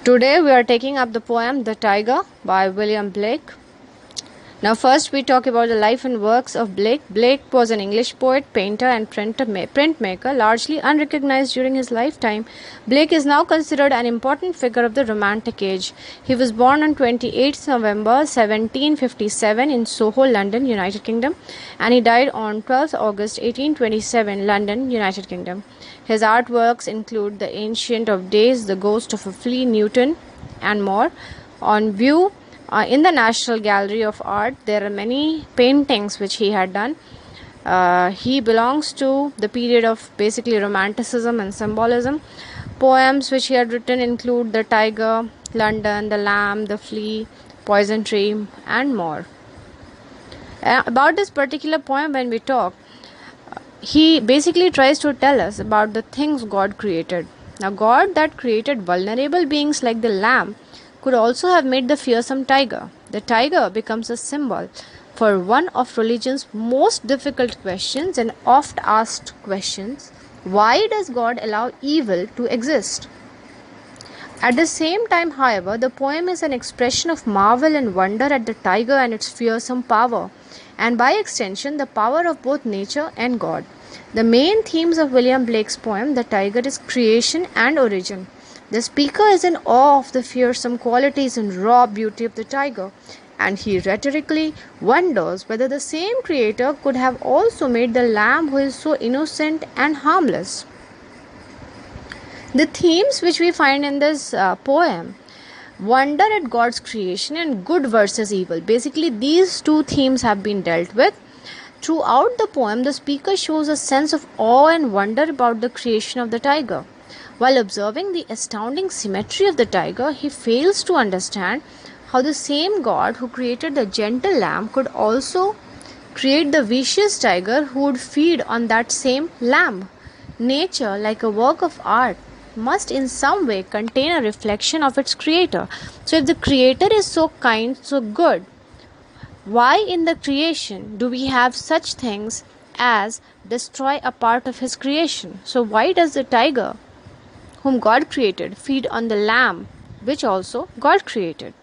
Today we are taking up the poem The Tiger by William Blake. Now first we talk about the life and works of Blake. Blake was an English poet, painter and printmaker, largely unrecognized during his lifetime. Blake is now considered an important figure of the Romantic Age. He was born on 28th November 1757 in Soho, London, United Kingdom, and he died on 12th August 1827, London, United Kingdom. His artworks include The Ancient of Days, The Ghost of a Flea Newton, and more. On view in the National Gallery of Art, there are many paintings which he had done. He belongs to the period of basically Romanticism and symbolism. Poems which he had written include The Tiger, London, The Lamb, The Flea, Poison Tree, and more. About this particular poem, when we talk, he basically tries to tell us about the things God created. Now, God that created vulnerable beings like the lamb could also have made the fearsome tiger. The tiger becomes a symbol for one of religion's most difficult questions and oft asked questions: why does God allow evil to exist? At the same time, however, the poem is an expression of marvel and wonder at the tiger and its fearsome power, and by extension, the power of both nature and God. The main themes of William Blake's poem, The Tiger, is creation and origin. The speaker is in awe of the fearsome qualities and raw beauty of the tiger, and he rhetorically wonders whether the same creator could have also made the lamb who is so innocent and harmless. The themes which we find in this poem: wonder at God's creation and good versus evil. Basically, these two themes have been dealt with. Throughout the poem, the speaker shows a sense of awe and wonder about the creation of the tiger. While observing the astounding symmetry of the tiger, he fails to understand how the same God who created the gentle lamb could also create the vicious tiger who would feed on that same lamb. Nature, like a work of art, must in some way contain a reflection of its creator. So if the creator is so kind, so good, why in the creation do we have such things as destroy a part of his creation? So why does the tiger, whom God created, feed on the lamb, which also God created?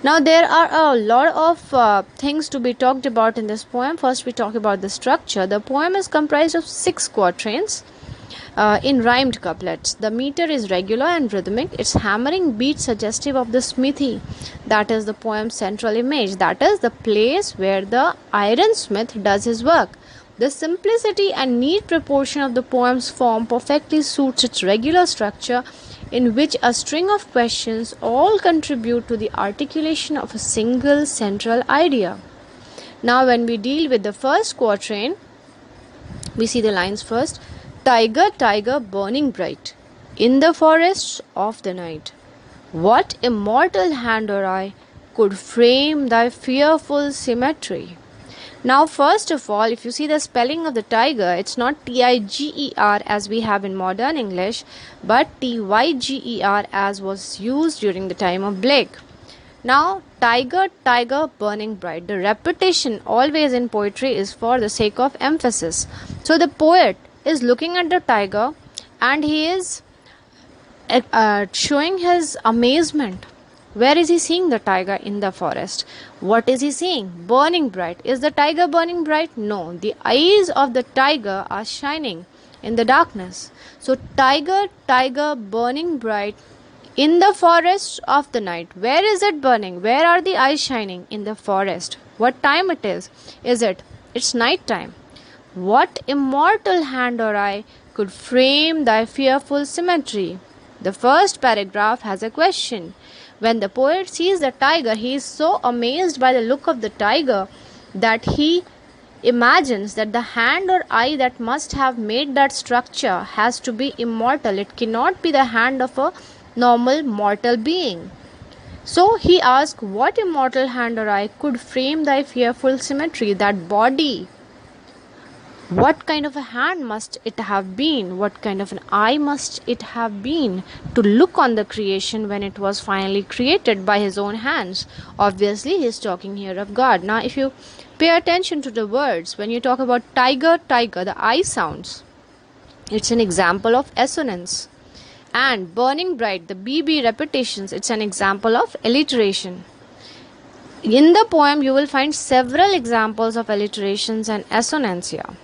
Now there are a lot of things to be talked about in this poem. First we talk about the structure. The poem is comprised of 6 quatrains in rhymed couplets. The meter is regular and rhythmic. Its hammering beat suggestive of the smithy, that is the poem's central image, that is the place where the ironsmith does his work. The simplicity and neat proportion of the poem's form perfectly suits its regular structure, in which a string of questions all contribute to the articulation of a single central idea. Now when we deal with the first quatrain, we see the lines first. Tiger, tiger, burning bright, in the forests of the night, what immortal hand or eye could frame thy fearful symmetry? Now, first of all, if you see the spelling of the tiger, it's not Tiger as we have in modern English, but Tyger as was used during the time of Blake. Now, tiger, tiger, burning bright. The repetition always in poetry is for the sake of emphasis. So, the poet is looking at the tiger and he is showing his amazement. Where is he seeing the tiger? In the forest. What is he seeing? Burning bright. Is the tiger burning bright? No. The eyes of the tiger are shining in the darkness. So, tiger, tiger, burning bright in the forest of the night. Where is it burning? Where are the eyes shining? In the forest. What time it is? It's night time. What immortal hand or eye could frame thy fearful symmetry? The first paragraph has a question. When the poet sees the tiger, he is so amazed by the look of the tiger that he imagines that the hand or eye that must have made that structure has to be immortal. It cannot be the hand of a normal mortal being. So he asks, what immortal hand or eye could frame thy fearful symmetry? That body, what kind of a hand must it have been? What kind of an eye must it have been to look on the creation when it was finally created by his own hands? Obviously, he is talking here of God. Now, if you pay attention to the words, when you talk about tiger, tiger, the I sounds, it's an example of assonance. and burning bright, the BB repetitions, it's an example of alliteration. In the poem, you will find several examples of alliterations and assonantia.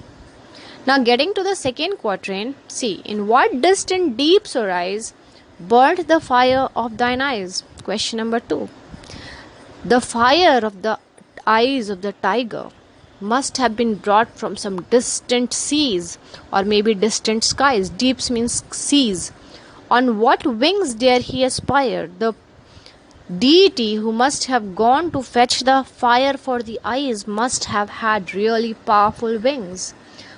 Now, getting to the second quatrain, see, in what distant deeps arise burnt the fire of thine eyes? Question number 2. The fire of the eyes of the tiger must have been brought from some distant seas or maybe distant skies. Deeps means seas. On what wings dare he aspire? The deity who must have gone to fetch the fire for the eyes must have had really powerful wings.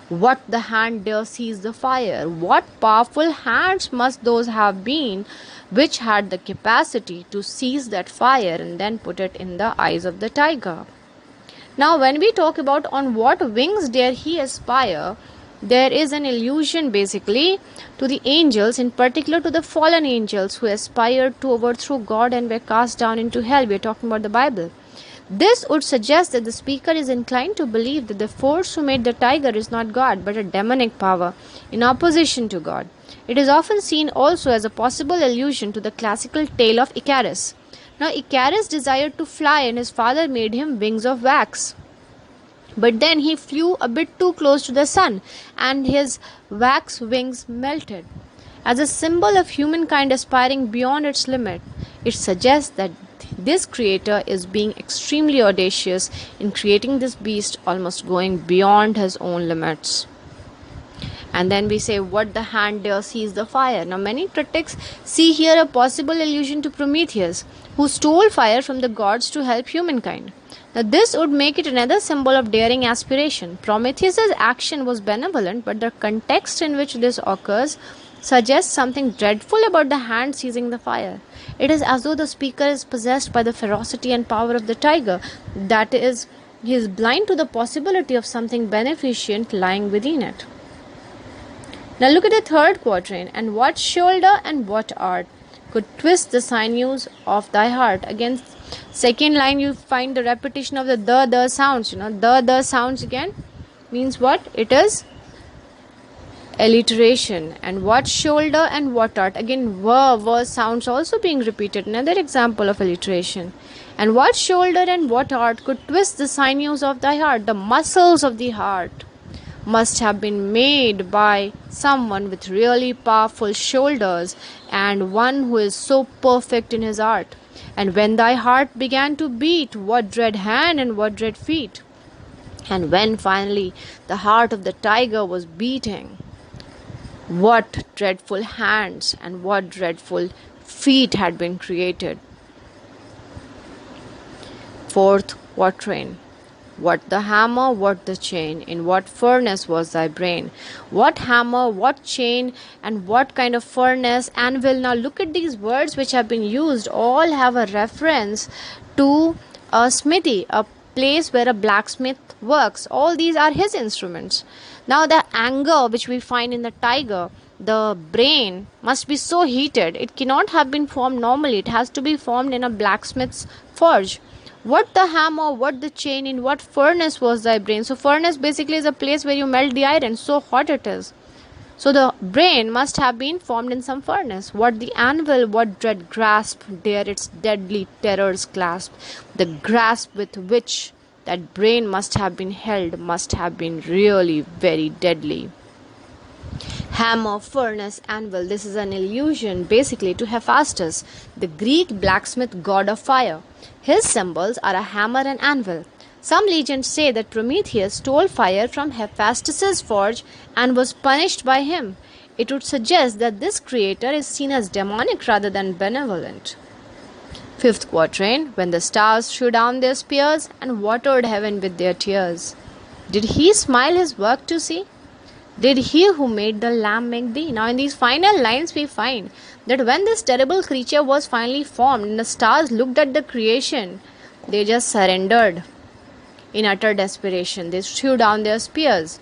What the hand dare seize the fire? What powerful hands must those have been which had the capacity to seize that fire and then put it in the eyes of the tiger? Now, when we talk about on what wings dare he aspire, there is an allusion basically to the angels, in particular to the fallen angels who aspired to overthrow God and were cast down into hell. We are talking about the Bible. This would suggest that the speaker is inclined to believe that the force who made the tiger is not God but a demonic power in opposition to God. It is often seen also as a possible allusion to the classical tale of Icarus. Now, Icarus desired to fly and his father made him wings of wax. But then he flew a bit too close to the sun and his wax wings melted. As a symbol of humankind aspiring beyond its limit, it suggests that this creator is being extremely audacious in creating this beast, almost going beyond his own limits. And then we say, what the hand dare seize the fire? Now, many critics see here a possible allusion to Prometheus, who stole fire from the gods to help humankind. Now, this would make it another symbol of daring aspiration. Prometheus' action was benevolent, but the context in which this occurs suggests something dreadful about the hand seizing the fire. It is as though the speaker is possessed by the ferocity and power of the tiger. That is, he is blind to the possibility of something beneficent lying within it. Now look at the third quatrain. And what shoulder and what art could twist the sinews of thy heart? Again, second line you find the repetition of the sounds. The sounds again means what? It is alliteration. And what shoulder and what art? Again, ver sounds also being repeated. Another example of alliteration. And what shoulder and what art could twist the sinews of thy heart? The muscles of the heart must have been made by someone with really powerful shoulders and one who is so perfect in his art. And when thy heart began to beat, what dread hand and what dread feet? And when finally the heart of the tiger was beating, what dreadful hands and what dreadful feet had been created. Fourth quatrain. What the hammer, what the chain, in what furnace was thy brain? What hammer, what chain, and what kind of furnace, anvil? Now look at these words which have been used. All have a reference to a smithy, a place where a blacksmith works. All these are his instruments. Now the anger which we find in the tiger, the brain must be so heated. It cannot have been formed normally. It has to be formed in a blacksmith's forge. What the hammer, what the chain, in what furnace was thy brain? So furnace basically is a place where you melt the iron, so hot it is. So the brain must have been formed in some furnace. What the anvil, what dread grasp dare its deadly terrors clasp? The grasp with which that brain must have been held must have been really very deadly. Hammer, furnace, anvil. This is an allusion basically to Hephaestus, the Greek blacksmith god of fire. His symbols are a hammer and anvil. Some legends say that Prometheus stole fire from Hephaestus' forge and was punished by him. It would suggest that this creator is seen as demonic rather than benevolent. Fifth quatrain. When the stars threw down their spears and watered heaven with their tears, did he smile his work to see? Did he who made the lamb make thee? Now in these final lines we find that when this terrible creature was finally formed and the stars looked at the creation, they just surrendered in utter desperation. They threw down their spears.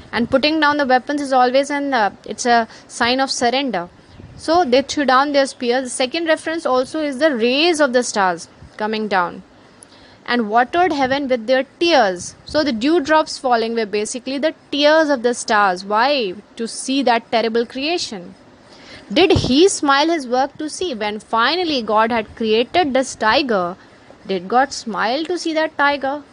And putting down the weapons is always it's a sign of surrender. So they threw down their spears. The second reference also is the rays of the stars coming down. And watered heaven with their tears. So the dewdrops falling were basically the tears of the stars. Why? To see that terrible creation. Did he smile his work to see? When finally God had created this tiger, did God smile to see that tiger?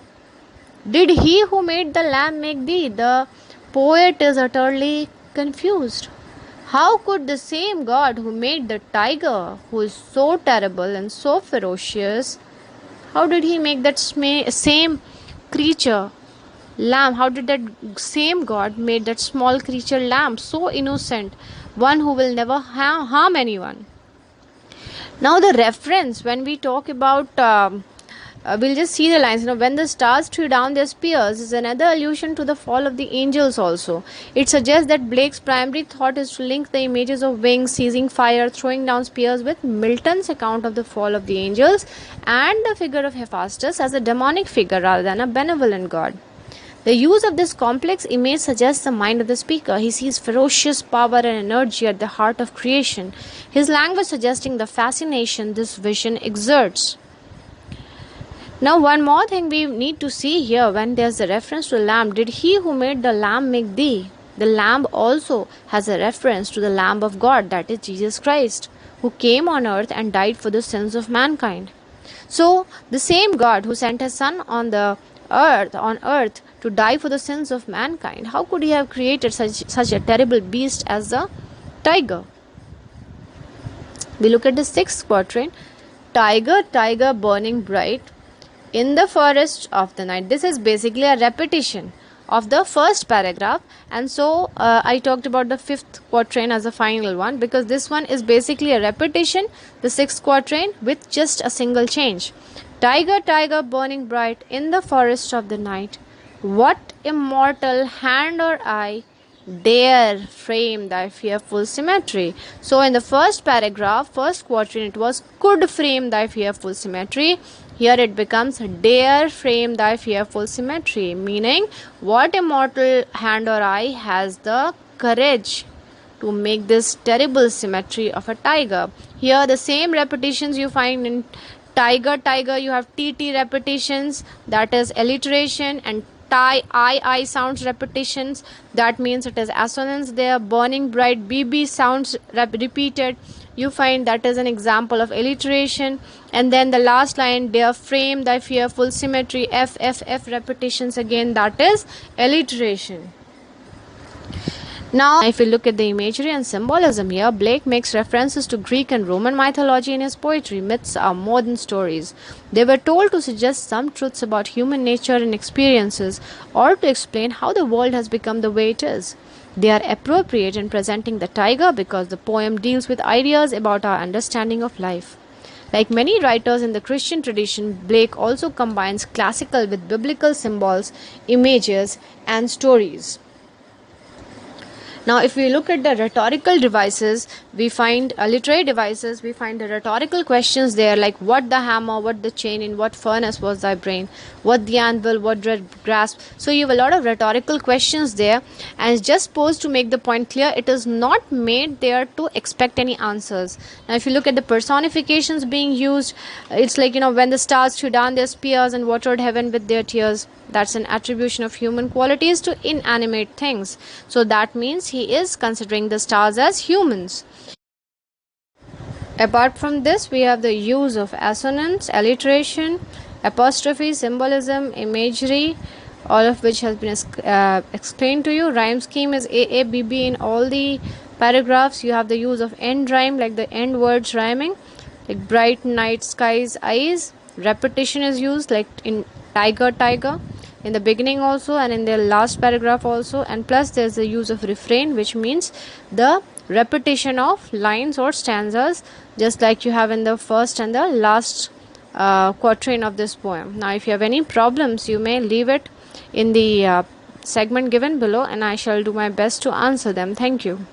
Did he who made the lamb make thee? The poet is utterly confused. How could the same God who made the tiger, who is so terrible and so ferocious, how did he make that same creature, lamb? How did that same God made that small creature lamb, so innocent, one who will never harm anyone? Now the reference, when we talk about we'll just see the lines. When the stars threw down their spears is another allusion to the fall of the angels also. It suggests that Blake's primary thought is to link the images of wings, seizing fire, throwing down spears with Milton's account of the fall of the angels and the figure of Hephaestus as a demonic figure rather than a benevolent god. The use of this complex image suggests the mind of the speaker. He sees ferocious power and energy at the heart of creation, his language suggesting the fascination this vision exerts. Now, one more thing we need to see here when there's a reference to lamb. Did he who made the lamb make thee? The lamb also has a reference to the Lamb of God, that is Jesus Christ, who came on earth and died for the sins of mankind. So, the same God who sent his son on earth to die for the sins of mankind, how could he have created such a terrible beast as the tiger? We look at the 6th quatrain. Tiger, tiger, burning bright in the forest of the night. This is basically a repetition of the first paragraph, and so I talked about the 5th quatrain as a final one, because this one is basically a repetition, the 6th quatrain, with just a single change. Tiger, tiger, burning bright in the forest of the night, what immortal hand or eye dare frame thy fearful symmetry? So in the first paragraph, first quatrain, it was could frame thy fearful symmetry. Here it becomes dare frame thy fearful symmetry, meaning what immortal hand or eye has the courage to make this terrible symmetry of a tiger. Here the same repetitions you find in tiger, tiger, you have TT repetitions, that is alliteration, and I sounds repetitions, that means it is assonance there. Burning bright, BB sounds repeated, you find that is an example of alliteration. And then the last line, dare frame thy fearful symmetry, F repetitions again, that is alliteration. Now, if we look at the imagery and symbolism here, Blake makes references to Greek and Roman mythology in his poetry. Myths are more than stories. They were told to suggest some truths about human nature and experiences, or to explain how the world has become the way it is. They are appropriate in presenting the tiger because the poem deals with ideas about our understanding of life. Like many writers in the Christian tradition, Blake also combines classical with biblical symbols, images, and stories. Now, if we look at the rhetorical devices, we find literary devices, we find the rhetorical questions there, like what the hammer, what the chain, in what furnace was thy brain, what the anvil, what dread grasp. So you have a lot of rhetorical questions there, and it's just posed to make the point clear. It is not made there to expect any answers. Now, if you look at the personifications being used, it's like, when the stars threw down their spears and watered heaven with their tears. That's an attribution of human qualities to inanimate things. So that means he is considering the stars as humans. Apart from this, we have the use of assonance, alliteration, apostrophe, symbolism, imagery, all of which has been explained to you. Rhyme scheme is AABB in all the paragraphs. You have the use of end rhyme, like the end words rhyming, like bright night skies, eyes. Repetition is used, like in tiger, tiger, in the beginning also and in the last paragraph also. And plus there's the use of refrain, which means the repetition of lines or stanzas, just like you have in the first and the last quatrain of this poem. Now, if you have any problems, you may leave it in the segment given below, and I shall do my best to answer them. Thank you.